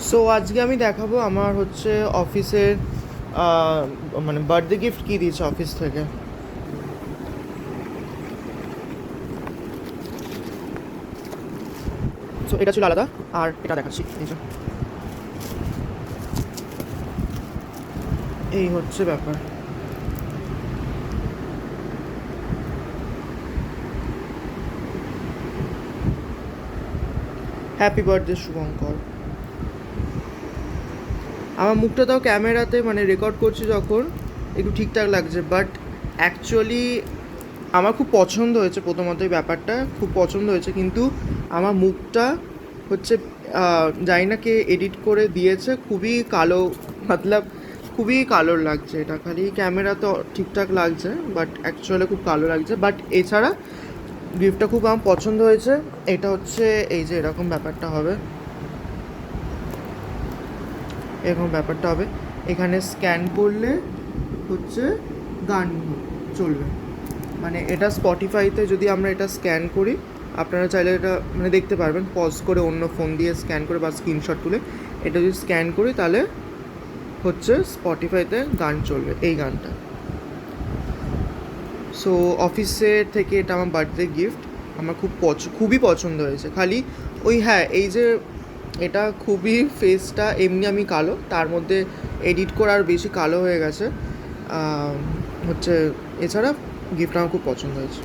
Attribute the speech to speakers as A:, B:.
A: So আজকে আমি দেখাবো আমার হচ্ছে অফিসের মানে বার্থডে গিফট কী দিয়েছে অফিস থেকে। সো এটা ছিল আলাদা, আর এটা দেখাচ্ছি। এই হচ্ছে ব্যাপার। Happy birthday Shubhankar. আমার মুখটা তাও ক্যামেরাতে মানে রেকর্ড করছি যখন একটু ঠিকঠাক লাগছে, বাট অ্যাকচুয়ালি আমার খুব পছন্দ হয়েছে। প্রথমত এই ব্যাপারটা খুব পছন্দ হয়েছে, কিন্তু আমার মুখটা হচ্ছে জানি না কে এডিট করে দিয়েছে, খুবই কালো, মতলব খুবই কালো লাগছে। এটা খালি ক্যামেরা তো ঠিকঠাক লাগছে, বাট অ্যাকচুয়ালি খুব কালো লাগছে। বাট এছাড়া গিফটটা খুব আমার পছন্দ হয়েছে। এটা হচ্ছে এই যে এরকম ব্যাপারটা হবে, এরকম ব্যাপারটা হবে। এখানে স্ক্যান করলে হচ্ছে গান চলবে। মানে এটা স্পটিফাইতে যদি আমরা এটা স্ক্যান করি, আপনারা চাইলে এটা মানে দেখতে পারবেন পজ করে, অন্য ফোন দিয়ে স্ক্যান করে বা স্ক্রিনশট তুলে এটা যদি স্ক্যান করি, তাহলে হচ্ছে স্পটিফাইতে গান চলবে, এই গানটা। সো অফিসের থেকে এটা আমার বার্থডে গিফট। আমার খুবই পছন্দ হয়েছে। খালি ওই হ্যাঁ, এই যে এটা খুবই ফেসটা এমনি আমি কালো, তার মধ্যে এডিট করে আর বেশি কালো হয়ে গেছে হচ্ছে। এছাড়া গিফটটা আমার খুব পছন্দ হয়েছে।